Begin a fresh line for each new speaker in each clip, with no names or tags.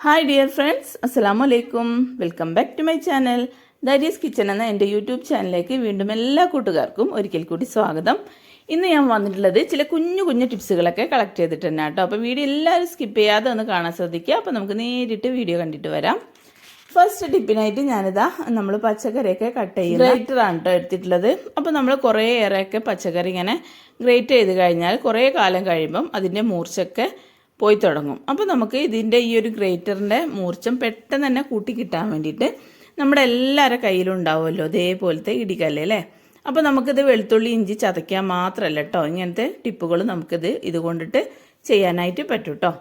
Hi dear friends, അസ്സലാമു അലൈക്കും. Welcome back to my channel ദാരിയസ് കിച്ചൺ എന്ന എൻ്റെ യൂട്യൂബ് ചാനലിലേക്ക് വീണ്ടും എല്ലാ കൂട്ടുകാർക്കും ഒരിക്കൽ കൂടി സ്വാഗതം. ഇന്ന് ഞാൻ വന്നിട്ടുള്ളത് ചില കുഞ്ഞു കുഞ്ഞു ടിപ്സുകളൊക്കെ കളക്ട് ചെയ്തിട്ട് തന്നെ കേട്ടോ. അപ്പോൾ വീഡിയോ എല്ലാവരും സ്കിപ്പ് ചെയ്യാതെ ഒന്ന് കാണാൻ ശ്രദ്ധിക്കുക. അപ്പോൾ നമുക്ക് നേരിട്ട് വീഡിയോ കണ്ടിട്ട് വരാം. ഫസ്റ്റ് ടിപ്പിനായിട്ട് ഞാനിതാ നമ്മൾ പച്ചക്കറിയൊക്കെ കട്ട് ചെയ്യുന്ന ഗ്രേറ്ററാണ് കേട്ടോ എടുത്തിട്ടുള്ളത്. അപ്പോൾ നമ്മൾ കുറേ ഏറെയൊക്കെ പച്ചക്കറി ഇങ്ങനെ ഗ്രേറ്റ് ചെയ്ത് കഴിഞ്ഞാൽ കുറേ കാലം കഴിയുമ്പം അതിൻ്റെ മൂർച്ചയൊക്കെ പോയി തുടങ്ങും. അപ്പോൾ നമുക്ക് ഇതിൻ്റെ ഈ ഒരു ഗ്രേറ്ററിൻ്റെ മൂർച്ചം പെട്ടെന്ന് തന്നെ കൂട്ടി കിട്ടാൻ വേണ്ടിയിട്ട് നമ്മുടെ എല്ലാവരുടെ കയ്യിലും ഉണ്ടാവുമല്ലോ ഇതേപോലത്തെ ഇടികല്ല് അല്ലേ. അപ്പോൾ നമുക്കിത് വെളുത്തുള്ളി ഇഞ്ചി ചതയ്ക്കാൻ മാത്രമല്ല കേട്ടോ, ഇങ്ങനത്തെ ടിപ്പുകൾ ഇത് കൊണ്ടിട്ട് ചെയ്യാനായിട്ട് പറ്റും കേട്ടോ.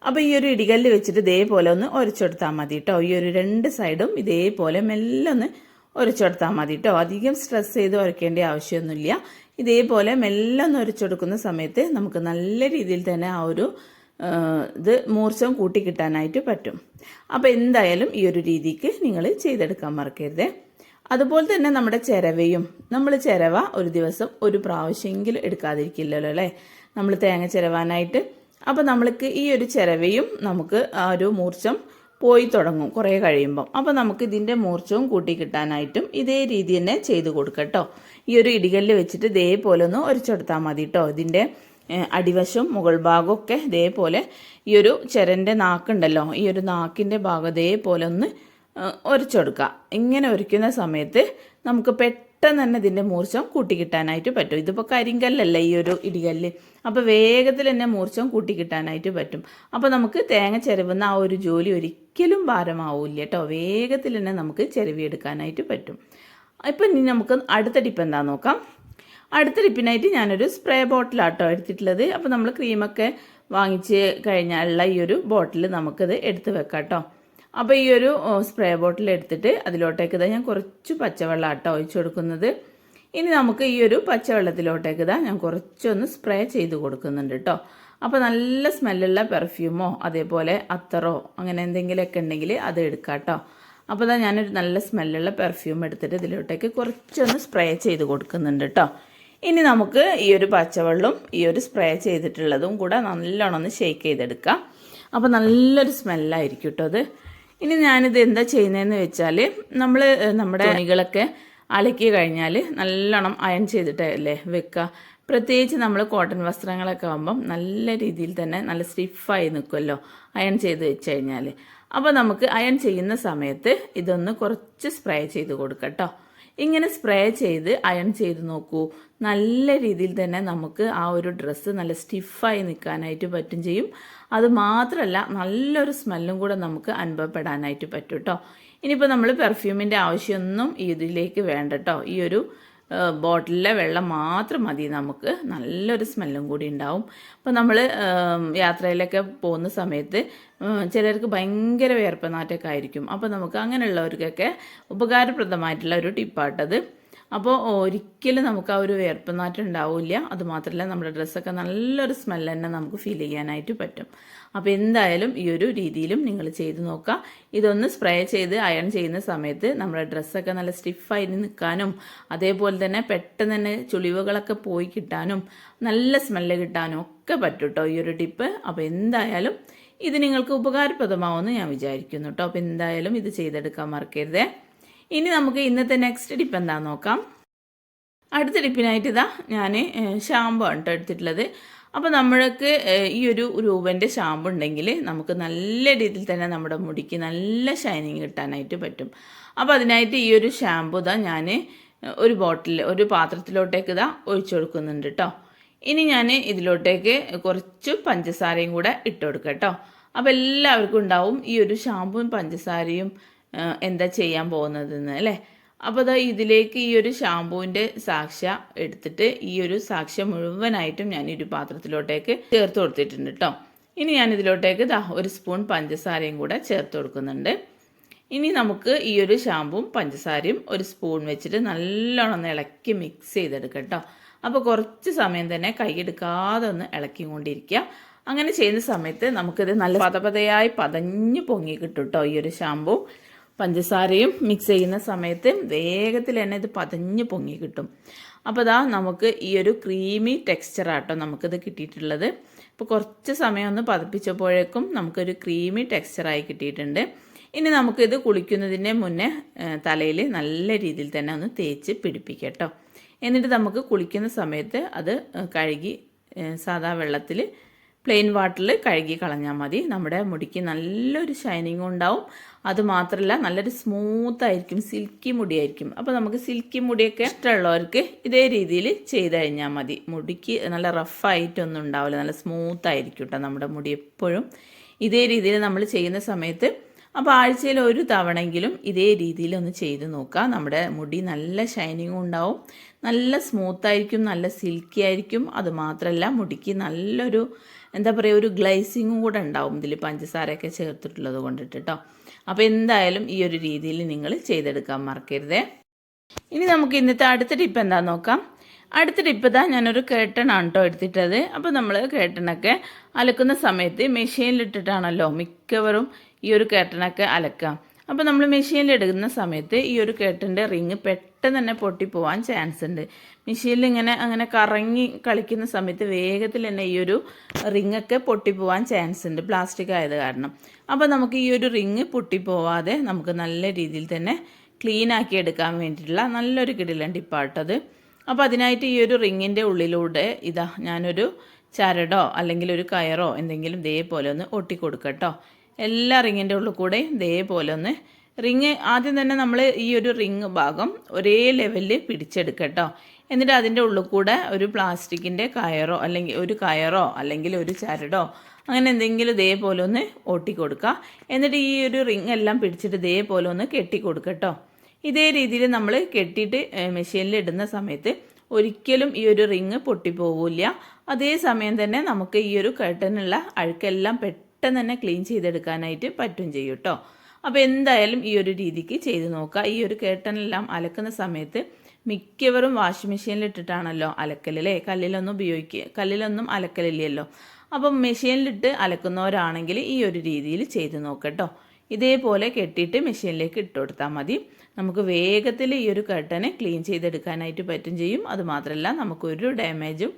അപ്പോൾ ഈ ഒരു ഇടികല്ല് വെച്ചിട്ട് ഇതേപോലെ ഒന്ന് ഉരച്ചെടുത്താൽ മതി കേട്ടോ. ഈ ഒരു രണ്ട് സൈഡും ഇതേപോലെ മെല്ലെ ഒന്ന് ഉരച്ചെടുത്താൽ മതി കേട്ടോ. അധികം സ്ട്രെസ് ചെയ്ത് ഉരയ്ക്കേണ്ട ആവശ്യമൊന്നുമില്ല. ഇതേപോലെ മെല്ലെ ഒന്ന് ഉരച്ചെടുക്കുന്ന സമയത്ത് നമുക്ക് നല്ല രീതിയിൽ തന്നെ ആ ഒരു ഇത് മൂർച്ചം കൂട്ടി കിട്ടാനായിട്ട് പറ്റും. അപ്പോൾ എന്തായാലും ഈ ഒരു രീതിക്ക് നിങ്ങൾ ചെയ്തെടുക്കാൻ മറക്കരുത്. അതുപോലെ തന്നെ നമ്മുടെ ചിരവയും, നമ്മൾ ചിരവ ഒരു ദിവസം ഒരു പ്രാവശ്യമെങ്കിലും എടുക്കാതിരിക്കില്ലല്ലോ അല്ലേ, നമ്മൾ തേങ്ങ ചിരവാനായിട്ട്. അപ്പോൾ നമ്മൾക്ക് ഈ ഒരു ചിരവയും നമുക്ക് ആ ഒരു മൂർച്ചം പോയി തുടങ്ങും കുറേ കഴിയുമ്പം. അപ്പോൾ നമുക്ക് ഇതിൻ്റെ മൂർച്ചവും കൂട്ടി കിട്ടാനായിട്ടും ഇതേ രീതി തന്നെ ചെയ്ത് കൊടുക്കാം കേട്ടോ. ഈ ഒരു ഇടികല്ല് വെച്ചിട്ട് ഇതേപോലെ ഒന്ന് ഉരച്ചെടുത്താൽ മതി കേട്ടോ. ഇതിൻ്റെ അടിവശം മുകൾ ഭാഗമൊക്കെ ഇതേപോലെ ഈ ഒരു ചിരൻ്റെ നാക്കുണ്ടല്ലോ, ഈ ഒരു നാക്കിൻ്റെ ഭാഗം ഇതേപോലെ ഒന്ന് ഉരച്ചെടുക്കുക. ഇങ്ങനെ ഉരയ്ക്കുന്ന സമയത്ത് നമുക്ക് പെട്ടെന്ന് തന്നെ ഇതിൻ്റെ മൂർച്ചം കൂട്ടി കിട്ടാനായിട്ട് പറ്റും. ഇതിപ്പോൾ കരിങ്കല്ലല്ല ഈ ഒരു ഇടികല്ല്, അപ്പോൾ വേഗത്തിൽ തന്നെ മൂർച്ചം കൂട്ടി കിട്ടാനായിട്ട് പറ്റും. അപ്പോൾ നമുക്ക് തേങ്ങ ചിരവുന്ന ആ ഒരു ജോലി ഒരിക്കലും ഭാരമാവില്ല കേട്ടോ. വേഗത്തിൽ തന്നെ നമുക്ക് ചിരവിയെടുക്കാനായിട്ട് പറ്റും. ഇപ്പം ഇനി നമുക്ക് അടുത്ത ടിപ്പ് എന്താ നോക്കാം. അടുത്ത ടിപ്പിനായിട്ട് ഞാനൊരു സ്പ്രേ ബോട്ടിലാട്ടോ എടുത്തിട്ടുള്ളത്. അപ്പോൾ നമ്മൾ ക്രീമൊക്കെ വാങ്ങിച്ച് കഴിഞ്ഞാലുള്ള ഈ ഒരു ബോട്ടിൽ നമുക്കത് എടുത്ത് വെക്കാം കേട്ടോ. അപ്പോൾ ഈ ഒരു സ്പ്രേ ബോട്ടിൽ എടുത്തിട്ട് അതിലോട്ടേക്ക് ഞാൻ കുറച്ച് പച്ചവെള്ളം ആട്ടോ ഒഴിച്ചു കൊടുക്കുന്നത്. ഇനി നമുക്ക് ഈ ഒരു പച്ചവെള്ളത്തിലോട്ടേക്ക് ഞാൻ കുറച്ചൊന്ന് സ്പ്രേ ചെയ്ത് കൊടുക്കുന്നുണ്ട് കേട്ടോ. അപ്പോൾ നല്ല സ്മെല്ലുള്ള പെർഫ്യൂമോ അതേപോലെ അത്തറോ അങ്ങനെ എന്തെങ്കിലുമൊക്കെ ഉണ്ടെങ്കിൽ അത് എടുക്കാം കേട്ടോ. അപ്പോൾ ഞാനൊരു നല്ല സ്മെല്ലുള്ള പെർഫ്യൂം എടുത്തിട്ട് ഇതിലോട്ടേക്ക് കുറച്ചൊന്ന് സ്പ്രേ ചെയ്ത് കൊടുക്കുന്നുണ്ട് കേട്ടോ. ഇനി നമുക്ക് ഈ ഒരു പച്ചവെള്ളം ഈ ഒരു സ്പ്രേ ചെയ്തിട്ടുള്ളതും കൂടെ നല്ലോണം ഒന്ന് ഷേക്ക് ചെയ്തെടുക്കാം. അപ്പോൾ നല്ലൊരു സ്മെല്ലായിരിക്കും കേട്ടോ അത്. ഇനി ഞാനിത് എന്താ ചെയ്യുന്നതെന്ന് വെച്ചാൽ, നമ്മുടെ തുണികളൊക്കെ അലക്കി കഴിഞ്ഞാൽ നല്ലോണം അയൺ ചെയ്തിട്ടല്ലേ വെക്കുക. പ്രത്യേകിച്ച് നമ്മൾ കോട്ടൺ വസ്ത്രങ്ങളൊക്കെ ആകുമ്പം നല്ല രീതിയിൽ തന്നെ നല്ല സ്റ്റിഫായി നിൽക്കുമല്ലോ അയൺ ചെയ്ത് വെച്ച് കഴിഞ്ഞാൽ. അപ്പോൾ നമുക്ക് അയൺ ചെയ്യുന്ന സമയത്ത് ഇതൊന്ന് കുറച്ച് സ്പ്രേ ചെയ്ത് കൊടുക്കാം കേട്ടോ. ഇങ്ങനെ സ്പ്രേ ചെയ്ത് അയൺ ചെയ്ത് നോക്കൂ, നല്ല രീതിയിൽ തന്നെ നമുക്ക് ആ ഒരു ഡ്രസ്സ് നല്ല സ്റ്റിഫായി നിൽക്കാനായിട്ട് പറ്റും ചെയ്യും. അത് മാത്രമല്ല നല്ലൊരു സ്മെല്ലും കൂടെ നമുക്ക് അനുഭവപ്പെടാനായിട്ട് പറ്റും കേട്ടോ. ഇനിയിപ്പോൾ നമ്മൾ പെർഫ്യൂമിൻ്റെ ആവശ്യമൊന്നും ഇതിലേക്ക് വേണ്ട കേട്ടോ. ഈ ഒരു ബോട്ടിലിലെ വെള്ളം മാത്രം മതി, നമുക്ക് നല്ലൊരു സ്മെല്ലും കൂടി ഉണ്ടാവും. അപ്പോൾ നമ്മൾ യാത്രയിലൊക്കെ പോകുന്ന സമയത്ത് ചിലർക്ക് ഭയങ്കര വിയർപ്പനാറ്റൊക്കെ ആയിരിക്കും. അപ്പോൾ നമുക്ക് അങ്ങനെയുള്ളവർക്കൊക്കെ ഉപകാരപ്രദമായിട്ടുള്ള ഒരു ടിപ്പാട്ടത്. അപ്പോൾ ഒരിക്കലും നമുക്ക് ആ ഒരു വിയർപ്പനാറ്റം ഉണ്ടാവില്ല. അതുമാത്രമല്ല നമ്മുടെ ഡ്രസ്സൊക്കെ നല്ലൊരു സ്മെല്ല് തന്നെ നമുക്ക് ഫീൽ ചെയ്യാനായിട്ട് പറ്റും. അപ്പോൾ എന്തായാലും ഈ ഒരു രീതിയിലും നിങ്ങൾ ചെയ്ത് നോക്കുക. ഇതൊന്ന് സ്പ്രേ ചെയ്ത് അയൺ ചെയ്യുന്ന സമയത്ത് നമ്മുടെ ഡ്രസ്സൊക്കെ നല്ല സ്റ്റിഫായി നിൽക്കാനും അതേപോലെ തന്നെ പെട്ടെന്ന് തന്നെ ചുളിവുകളൊക്കെ പോയി കിട്ടാനും നല്ല സ്മെല്ല് കിട്ടാനും ഒക്കെ പറ്റും കേട്ടോ ഈ ഒരു ടിപ്പ്. അപ്പോൾ എന്തായാലും ഇത് നിങ്ങൾക്ക് ഉപകാരപ്രദമാവുമെന്ന് ഞാൻ വിചാരിക്കുന്നു കേട്ടോ. അപ്പോൾ എന്തായാലും ഇത് ചെയ്തെടുക്കാൻ മറക്കരുതേ. ഇനി നമുക്ക് ഇന്നത്തെ നെക്സ്റ്റ് ടിപ്പ് എന്താണെന്ന് നോക്കാം. അടുത്ത ടിപ്പിനായിട്ട് ഞാൻ ഷാമ്പു ആണ് കേട്ടോ എടുത്തിട്ടുള്ളത്. അപ്പോൾ നമ്മൾക്ക് ഈ ഒരു രൂപൻ്റെ ഷാമ്പു ഉണ്ടെങ്കിൽ നമുക്ക് നല്ല രീതിയിൽ തന്നെ നമ്മുടെ മുടിക്ക് നല്ല ഷൈനിങ് കിട്ടാനായിട്ട് പറ്റും. അപ്പോൾ അതിനായിട്ട് ഈ ഒരു ഷാമ്പു ഞാൻ ഒരു പാത്രത്തിലോട്ടേക്ക് ഒഴിച്ചു കൊടുക്കുന്നുണ്ട് കേട്ടോ. ഇനി ഞാൻ ഇതിലോട്ടേക്ക് കുറച്ച് പഞ്ചസാരയും കൂടെ ഇട്ട് കൊടുക്കാം കേട്ടോ. അപ്പോൾ എല്ലാവർക്കും ഉണ്ടാവും ഈ ഒരു ഷാമ്പുവും പഞ്ചസാരയും എന്താ ചെയ്യാൻ പോകുന്നതെന്ന് അല്ലേ. അപ്പോൾ ഇതിലേക്ക് ഈ ഒരു ഷാമ്പൂവിൻ്റെ സാക്ഷ്യ എടുത്തിട്ട് ഈ ഒരു സാക്ഷ്യം മുഴുവനായിട്ടും ഞാൻ ഈ ഒരു പാത്രത്തിലോട്ടേക്ക് ചേർത്ത് കൊടുത്തിട്ടുണ്ട് കേട്ടോ. ഇനി ഞാൻ ഇതിലോട്ടേക്ക് ഒരു സ്പൂൺ പഞ്ചസാരയും കൂടെ ചേർത്ത് കൊടുക്കുന്നുണ്ട്. ഇനി നമുക്ക് ഈ ഒരു ഷാമ്പുവും പഞ്ചസാരയും ഒരു സ്പൂൺ വെച്ചിട്ട് നല്ലോണം ഇളക്കി മിക്സ് ചെയ്തെടുക്കാം കേട്ടോ. അപ്പോൾ കുറച്ച് സമയം തന്നെ കൈയെടുക്കാതെ ഒന്ന് ഇളക്കിക്കൊണ്ടിരിക്കുക. അങ്ങനെ ചെയ്യുന്ന സമയത്ത് നമുക്കിത് നല്ല പതപതയായി പതഞ്ഞ് പൊങ്ങി കിട്ടും കേട്ടോ. ഈ ഒരു ഷാമ്പു പഞ്ചസാരയും മിക്സ് ചെയ്യുന്ന സമയത്ത് വേഗത്തിൽ തന്നെ ഇത് പതഞ്ഞ് പൊങ്ങി കിട്ടും. അപ്പോൾ നമുക്ക് ഈ ഒരു ക്രീമി ടെക്സ്ചറാട്ടോ നമുക്കിത് കിട്ടിയിട്ടുള്ളത്. അപ്പോൾ കുറച്ച് സമയം ഒന്ന് പതപ്പിച്ചപ്പോഴേക്കും നമുക്കൊരു ക്രീമി ടെക്സ്ചറായി കിട്ടിയിട്ടുണ്ട്. ഇനി നമുക്കിത് കുളിക്കുന്നതിൻ്റെ മുന്നേ തലയിൽ നല്ല രീതിയിൽ തന്നെ ഒന്ന് തേച്ച് പിടിപ്പിക്കാം കേട്ടോ. എന്നിട്ട് നമുക്ക് കുളിക്കുന്ന സമയത്ത് അത് കഴുകി സാധാ വെള്ളത്തിൽ പ്ലെയിൻ വാട്ടറിൽ കഴുകി കളഞ്ഞാൽ മതി. നമ്മുടെ മുടിക്ക് നല്ലൊരു ഷൈനിങ്ങും ഉണ്ടാവും. അതുമാത്രമല്ല നല്ലൊരു സ്മൂത്തായിരിക്കും, സിൽക്കി മുടിയായിരിക്കും. അപ്പോൾ നമുക്ക് സിൽക്കി മുടിയൊക്കെ ഇഷ്ടമുള്ളവർക്ക് ഇതേ രീതിയിൽ ചെയ്ത് കഴിഞ്ഞാൽ മതി. മുടിക്ക് നല്ല റഫായിട്ടൊന്നും ഉണ്ടാവില്ല, നല്ല സ്മൂത്തായിരിക്കും കേട്ടോ നമ്മുടെ മുടി എപ്പോഴും. ഇതേ രീതിയിൽ നമ്മൾ ചെയ്യുന്ന സമയത്ത് അപ്പോൾ ആഴ്ചയിൽ ഒരു തവണയെങ്കിലും ഇതേ രീതിയിൽ ഒന്ന് ചെയ്ത് നോക്കുക. നമ്മുടെ മുടി നല്ല ഷൈനിങ്ങും ഉണ്ടാവും, നല്ല സ്മൂത്തായിരിക്കും, നല്ല സിൽക്കി ആയിരിക്കും. അതുമാത്രമല്ല മുടിക്ക് നല്ലൊരു എന്താ പറയുക, ഒരു ഗ്ലേസിങ്ങും കൂടെ ഉണ്ടാവും ഇതിൽ പഞ്ചസാരയൊക്കെ ചേർത്തിട്ടുള്ളത് കൊണ്ടിട്ട് കേട്ടോ. അപ്പോൾ എന്തായാലും ഈ ഒരു രീതിയിൽ നിങ്ങൾ ചെയ്തെടുക്കാൻ മറക്കരുതേ. ഇനി നമുക്ക് ഇന്നത്തെ അടുത്ത ടിപ്പ് എന്താണെന്ന് നോക്കാം. അടുത്ത ടിപ്പ് ഇതാ, ഞാനൊരു കേട്ടണാണ് കേട്ടോ എടുത്തിട്ടത്. അപ്പോൾ നമ്മൾ കേട്ടണൊക്കെ അലക്കുന്ന സമയത്ത് മെഷീനിലിട്ടിട്ടാണല്ലോ മിക്കവരും ഈ ഒരു കേട്ടണൊക്കെ അലക്കാം. അപ്പോൾ നമ്മൾ മെഷീനിലിടുന്ന സമയത്ത് ഈ ഒരു കേട്ടൻ്റെ റിങ് പെട്ടെന്ന് തന്നെ പൊട്ടിപ്പോവാൻ ചാൻസ് ഉണ്ട്. മെഷീനിൽ അങ്ങനെ കറങ്ങി കളിക്കുന്ന സമയത്ത് വേഗത്തിൽ തന്നെ ഈ ഒരു റിങ്ങൊക്കെ പൊട്ടിപ്പോവാൻ ചാൻസ് ഉണ്ട്, പ്ലാസ്റ്റിക് ആയത് കാരണം. അപ്പോൾ നമുക്ക് ഈ ഒരു റിങ് പൊട്ടിപ്പോവാതെ നമുക്ക് നല്ല രീതിയിൽ തന്നെ ക്ലീൻ ആക്കി എടുക്കാൻ വേണ്ടിയിട്ടുള്ള നല്ലൊരു കിടിലൻ ടിപ്പാട്ടത്. അപ്പോൾ അതിനായിട്ട് ഈ ഒരു റിങ്ങിൻ്റെ ഉള്ളിലൂടെ ഇതാ ഞാനൊരു ചരടോ അല്ലെങ്കിൽ ഒരു കയറോ എന്തെങ്കിലും ഇതേപോലെ ഒന്ന് ഒട്ടിക്കൊടുക്കട്ടോ. എല്ലാ റിങ്ങിൻ്റെ ഉള്ളിൽ കൂടെ ഇതേപോലെ ഒന്ന് റിങ് ആദ്യം തന്നെ നമ്മൾ ഈ ഒരു റിങ് ഭാഗം ഒരേ ലെവലിൽ പിടിച്ചെടുക്കട്ടോ. എന്നിട്ട് അതിൻ്റെ ഉള്ളിൽ കൂടെ ഒരു പ്ലാസ്റ്റിക്കിൻ്റെ കയറോ അല്ലെങ്കിൽ ഒരു ചരടോ അങ്ങനെ എന്തെങ്കിലും ഇതേപോലെ ഒന്ന് ഒട്ടിക്കൊടുക്കുക. എന്നിട്ട് ഈ ഒരു റിങ് എല്ലാം പിടിച്ചിട്ട് ഇതേപോലെ ഒന്ന് കെട്ടിക്കൊടുക്കട്ടോ. ഇതേ രീതിയിൽ നമ്മൾ കെട്ടിയിട്ട് മെഷീനിൽ ഇടുന്ന സമയത്ത് ഒരിക്കലും ഈ ഒരു റിങ് പൊട്ടിപ്പോവില്ല. അതേസമയം തന്നെ നമുക്ക് ഈ ഒരു കർട്ടനുള്ള അഴുക്കെല്ലാം പെട്ടെന്ന് തന്നെ ക്ലീൻ ചെയ്തെടുക്കാനായിട്ട് പറ്റും ചെയ്യും കേട്ടോ. അപ്പോൾ എന്തായാലും ഈ ഒരു രീതിക്ക് ചെയ്ത് നോക്കുക. ഈ ഒരു കർട്ടനെല്ലാം അലക്കുന്ന സമയത്ത് മിക്കവരും വാഷിംഗ് മെഷീനിൽ ഇട്ടിട്ടാണല്ലോ അലക്കലല്ലേ, കല്ലിലൊന്നും അലക്കലില്ലല്ലോ. അപ്പം മെഷീനിലിട്ട് അലക്കുന്നവരാണെങ്കിൽ ഈ ഒരു രീതിയിൽ ചെയ്ത് നോക്കട്ടോ. ഇതേപോലെ കെട്ടിയിട്ട് മെഷീനിലേക്ക് ഇട്ട് കൊടുത്താൽ മതി. നമുക്ക് വേഗത്തിൽ ഈ ഒരു കർട്ടനെ ക്ലീൻ ചെയ്തെടുക്കാനായിട്ട് പറ്റും ചെയ്യും. അതുമാത്രമല്ല നമുക്കൊരു ഡാമേജും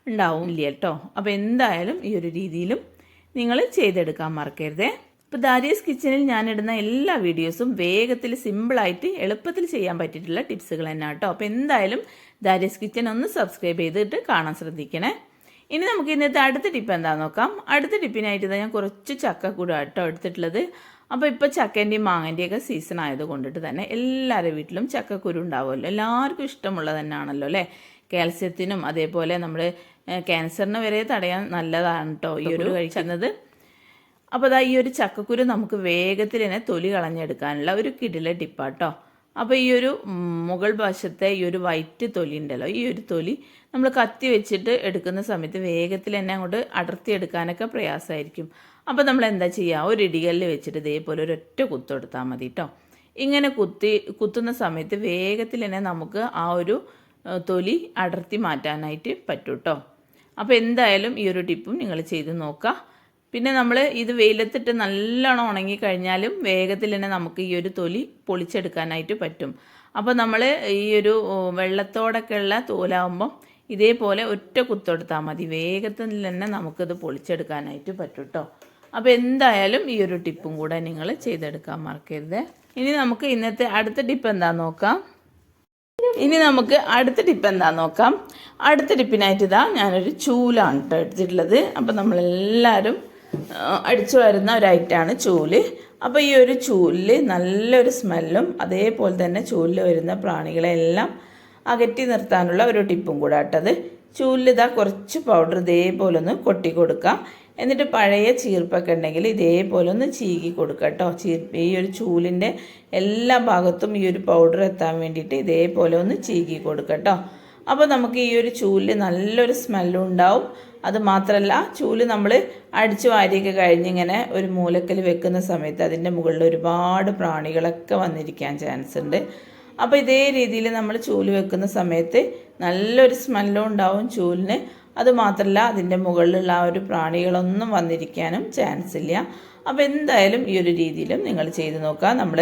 ഉണ്ടാവില്ല കേട്ടോ. അപ്പോൾ എന്തായാലും ഈ ഒരു രീതിയിലും നിങ്ങൾ ചെയ്തെടുക്കാൻ മറക്കരുതേ. ഇപ്പോൾ ദാരിയസ് കിച്ചണിൽ ഞാനിടുന്ന എല്ലാ വീഡിയോസും വേഗത്തിൽ സിമ്പിളായിട്ട് എളുപ്പത്തിൽ ചെയ്യാൻ പറ്റിയിട്ടുള്ള ടിപ്സുകൾ തന്നെ കേട്ടോ. അപ്പോൾ എന്തായാലും ദാരിയസ് കിച്ചൺ ഒന്ന് സബ്സ്ക്രൈബ് ചെയ്തിട്ട് കാണാൻ ശ്രദ്ധിക്കണേ. ഇനി നമുക്ക് ഇന്നത്തെ അടുത്ത ടിപ്പ് എന്താണെന്ന് നോക്കാം. അടുത്ത ടിപ്പിനായിട്ട് ഞാൻ കുറച്ച് ചക്കക്കൂട് കേട്ടോ എടുത്തിട്ടുള്ളത്. അപ്പോൾ ഇപ്പോൾ ചക്കേൻ്റെയും മാങ്ങൻ്റെയൊക്കെ സീസൺ ആയത് കൊണ്ടിട്ട് തന്നെ എല്ലാവരുടെ വീട്ടിലും ചക്കക്കുരു ഉണ്ടാവുമല്ലോ. എല്ലാവർക്കും ഇഷ്ടമുള്ളത് തന്നെയാണല്ലോ അല്ലേ. കാൽസ്യത്തിനും അതേപോലെ നമ്മൾ ക്യാൻസറിന് വരെ തടയാൻ നല്ലതാണ് കേട്ടോ ഈ ഒരു കഴിക്കുന്നത്. അപ്പോൾ അതാ ഈ ഒരു ചക്കക്കുരു നമുക്ക് വേഗത്തിൽ തന്നെ തൊലി കളഞ്ഞെടുക്കാനുള്ള ഒരു കിടില ടിപ്പാട്ടോ. അപ്പോൾ ഈ ഒരു മുകൾ വശത്തെ ഈ ഒരു വൈറ്റ് തൊലി ഉണ്ടല്ലോ, ഈ ഒരു തൊലി നമ്മൾ കത്തി വെച്ചിട്ട് എടുക്കുന്ന സമയത്ത് വേഗത്തിൽ തന്നെ അങ്ങോട്ട് അടർത്തിയെടുക്കാനൊക്കെ പ്രയാസമായിരിക്കും. അപ്പോൾ നമ്മൾ എന്താ ചെയ്യുക, ഒരു ഇടികല്ല് വെച്ചിട്ട് ഇതേപോലെ ഒരൊറ്റ കുത്തെടുത്താൽ മതി കേട്ടോ. ഇങ്ങനെ കുത്തുന്ന സമയത്ത് വേഗത്തിൽ തന്നെ നമുക്ക് ആ ഒരു തൊലി അടർത്തി മാറ്റാനായിട്ട് പറ്റും കേട്ടോ. അപ്പോൾ എന്തായാലും ഈ ഒരു ടിപ്പും നിങ്ങൾ ചെയ്ത് നോക്കുക. പിന്നെ നമ്മൾ ഇത് വെയിലത്തിട്ട് നല്ലോണം ഉണങ്ങിക്കഴിഞ്ഞാലും വേഗത്തിൽ തന്നെ നമുക്ക് ഈ ഒരു തൊലി പൊളിച്ചെടുക്കാനായിട്ട് പറ്റും. അപ്പോൾ നമ്മൾ ഈ ഒരു വെള്ളത്തോടൊക്കെ ഉള്ള തോലാവുമ്പം ഇതേപോലെ ഒറ്റ കുത്തെടുത്താൽ മതി, വേഗത്തിൽ തന്നെ നമുക്കിത് പൊളിച്ചെടുക്കാനായിട്ട് പറ്റും കേട്ടോ. അപ്പോൾ എന്തായാലും ഈ ഒരു ടിപ്പും കൂടെ നിങ്ങൾ ചെയ്തെടുക്കാൻ മറക്കരുത്. ഇനി നമുക്ക് ഇന്നത്തെ അടുത്ത ടിപ്പ് എന്താണെന്ന് നോക്കാം. അടുത്ത ടിപ്പിനായിട്ട് ഇതാ ഞാനൊരു ചൂലാണ് കേട്ടോ എടുത്തിട്ടുള്ളത്. അപ്പോൾ നമ്മളെല്ലാവരും അടിച്ചു വരുന്ന ഒരു ഐറ്റമാണ് ചൂല്. അപ്പോൾ ഈ ഒരു ചൂലിൽ നല്ലൊരു സ്മെല്ലും അതേപോലെ തന്നെ ചൂലിൽ വരുന്ന പ്രാണികളെല്ലാം അകറ്റി നിർത്താനുള്ള ഒരു ടിപ്പും കൂടെ ആട്ടത്. ചൂലിൽ ഇതാ കുറച്ച് പൗഡർ ഇതേപോലെ ഒന്ന് കൊട്ടി കൊടുക്കുക. എന്നിട്ട് പഴയ ചീർപ്പൊക്കെ ഉണ്ടെങ്കിൽ ഇതേപോലെ ഒന്ന് ചീകി കൊടുക്കുക കേട്ടോ. ഈ ഒരു ചൂലിൻ്റെ എല്ലാ ഭാഗത്തും ഈ ഒരു പൗഡർ എത്താൻ വേണ്ടിയിട്ട് ഇതേപോലെ ഒന്ന് ചീകി കൊടുക്കുക കേട്ടോ. അപ്പോൾ നമുക്ക് ഈ ഒരു ചൂലിൽ നല്ലൊരു സ്മെല്ലും ഉണ്ടാവും. അതുമാത്രമല്ല ചൂല് നമ്മൾ അടിച്ചു വാരിയൊക്കെ കഴിഞ്ഞിങ്ങനെ ഒരു മൂലക്കൽ വെക്കുന്ന സമയത്ത് അതിൻ്റെ മുകളിൽ ഒരുപാട് പ്രാണികളൊക്കെ വന്നിരിക്കാൻ ചാൻസ് ഉണ്ട്. അപ്പോൾ ഇതേ രീതിയിൽ നമ്മൾ ചൂല് വെക്കുന്ന സമയത്ത് നല്ലൊരു സ്മെല്ലും ഉണ്ടാവും ചൂലിന്. അതുമാത്രമല്ല അതിൻ്റെ മുകളിലുള്ള ആ ഒരു പ്രാണികളൊന്നും വന്നിരിക്കാനും ചാൻസ് ഇല്ല. അപ്പോൾ എന്തായാലും ഈ ഒരു രീതിയിലും നിങ്ങൾ ചെയ്ത് നോക്കുക. നമ്മൾ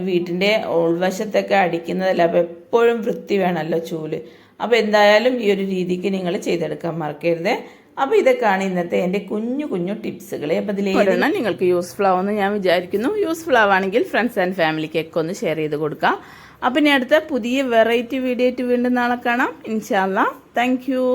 വീട്ടിൻ്റെ ഉൾവശത്തൊക്കെ അടിക്കുന്നതല്ല, അപ്പോൾ എപ്പോഴും വൃത്തി വേണമല്ലോ ചൂല്. അപ്പോൾ എന്തായാലും ഈ ഒരു രീതിക്ക് നിങ്ങൾ ചെയ്തെടുക്കാൻ മറക്കരുത്. അപ്പോൾ ഇതൊക്കെയാണ് ഇന്നത്തെ എൻ്റെ കുഞ്ഞു കുഞ്ഞു ടിപ്സുകൾ. അപ്പോൾ ഇതിലേതെണ്ണം നിങ്ങൾക്ക് യൂസ്ഫുൾ ആവുമെന്ന് ഞാൻ വിചാരിക്കുന്നു. യൂസ്ഫുൾ ആവുകയാണെങ്കിൽ ഫ്രണ്ട്സ് ആൻഡ് ഫാമിലിക്കൊക്കെ ഒന്ന് ഷെയർ ചെയ്ത് കൊടുക്കാം. അപ്പം ഇനി അടുത്ത പുതിയ വെറൈറ്റി വീഡിയോ ആയിട്ട് വീണ്ടും നാളെ കാണാം. ഇൻഷാ അല്ലാ. Thank you.